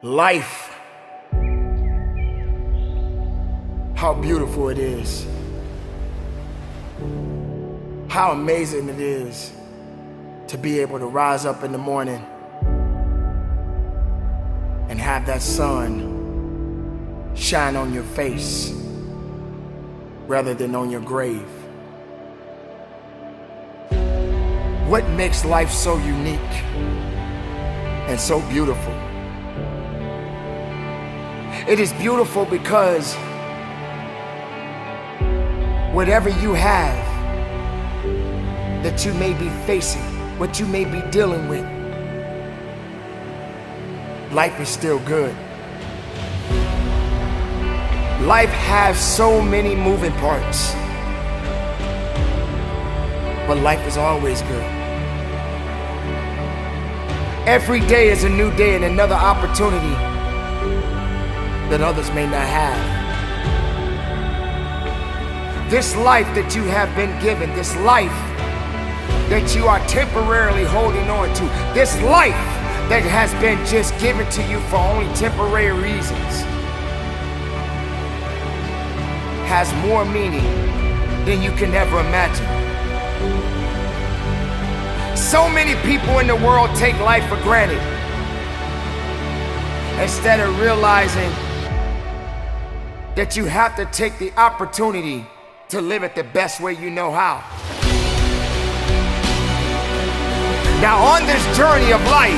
Life, how beautiful it is. How amazing it is to be able to rise up in the morning and have that sun shine on your face rather than on your grave. What makes life so unique and so beautiful? It is beautiful because whatever you have that you may be facing, what you may be dealing with, life is still good. Life has so many moving parts, but life is always good. Every day is a new day and another opportunity that others may not have. This life that you have been given, this life that you are temporarily holding on to, this life that has been just given to you for only temporary reasons, has more meaning than you can ever imagine. So many people in the world take life for granted instead of realizing that you have to take the opportunity to live it the best way you know how. Now on this journey of life,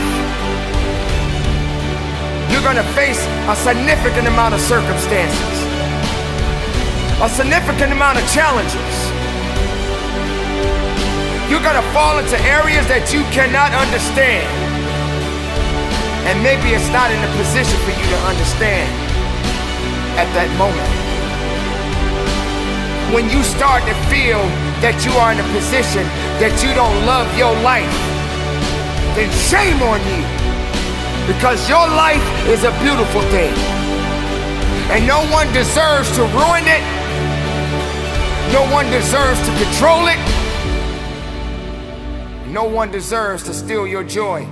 you're gonna face a significant amount of circumstances, a significant amount of challenges. You're gonna fall into areas that you cannot understand, and maybe it's not in a position for you to understand at that moment. When you start to feel that you are in a position that you don't love your life, then shame on you, because your life is a beautiful thing and no one deserves to ruin it. No one deserves to control it. No one deserves to steal your joy.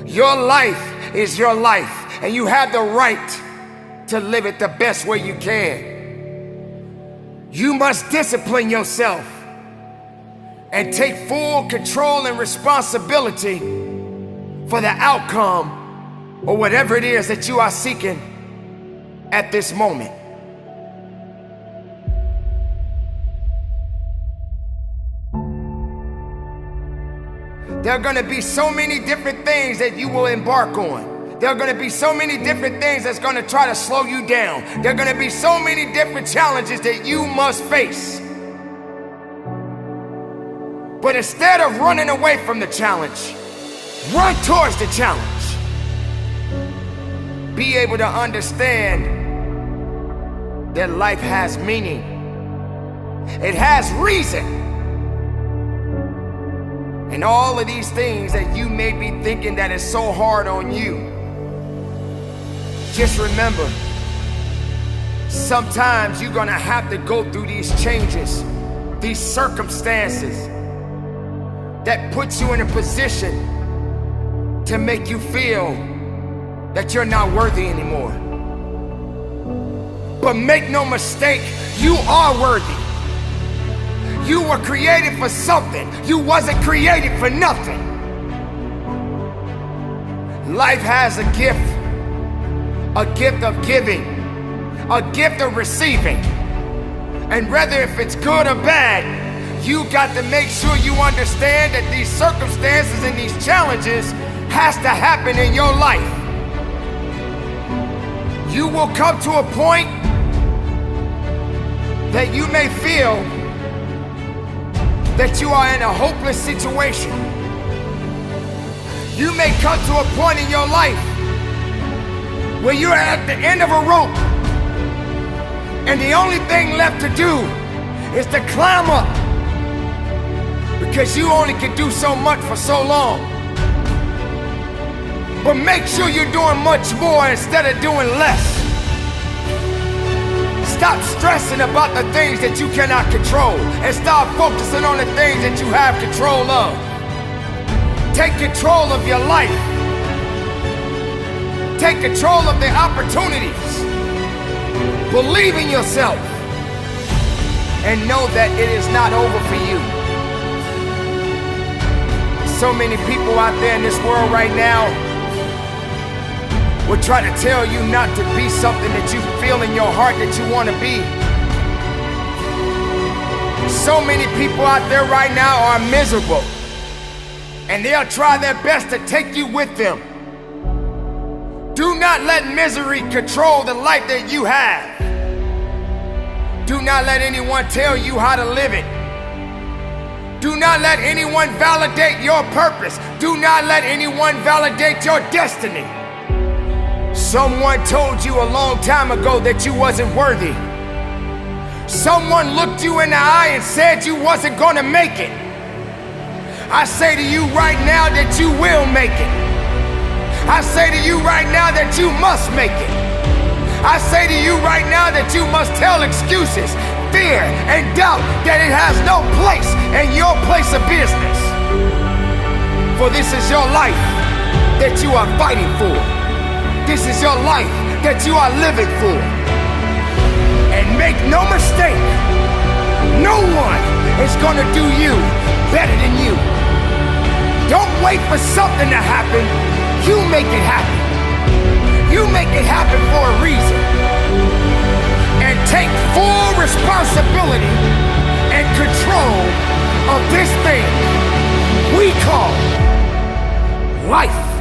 Your life is your life, and you have the right to live it the best way you can. You must discipline yourself and take full control and responsibility for the outcome or whatever it is that you are seeking at this moment. There are going to be so many different things that you will embark on. There are going to be so many different things that's going to try to slow you down. There are going to be so many different challenges that you must face. But instead of running away from the challenge, run towards the challenge. Be able to understand that life has meaning. It has reason. And all of these things that you may be thinking that is so hard on you, just remember, sometimes you're gonna have to go through these changes, these circumstances that puts you in a position to make you feel that you're not worthy anymore. But make no mistake, you are worthy. You were created for something. You wasn't created for nothing. Life has a gift of giving, a gift of receiving. And whether if it's good or bad, you got to make sure you understand that these circumstances and these challenges has to happen in your life. You will come to a point that you may feel that you are in a hopeless situation. You may come to a point in your life where you're at the end of a rope and the only thing left to do is to climb up, because you only can do so much for so long. But make sure you're doing much more instead of doing less. Stop stressing about the things that you cannot control and start focusing on the things that you have control of. Take control of your life Take control of the opportunities. Believe in yourself. And know that it is not over for you. So many people out there in this world right now will try to tell you not to be something that you feel in your heart that you want to be. So many people out there right now are miserable, and they'll try their best to take you with them. Do not let misery control the life that you have. Do not let anyone tell you how to live it. Do not let anyone validate your purpose. Do not let anyone validate your destiny. Someone told you a long time ago that you wasn't worthy. Someone looked you in the eye and said you wasn't gonna make it. I say to you right now that you will make it. I say to you right now that you must make it. I say to you right now that you must tell excuses, fear, and doubt that it has no place in your place of business. For this is your life that you are fighting for. This is your life that you are living for. And make no mistake, no one is gonna do you better than you. Don't wait for something to happen. You make it happen. You make it happen for a reason. And take full responsibility and control of this thing we call life.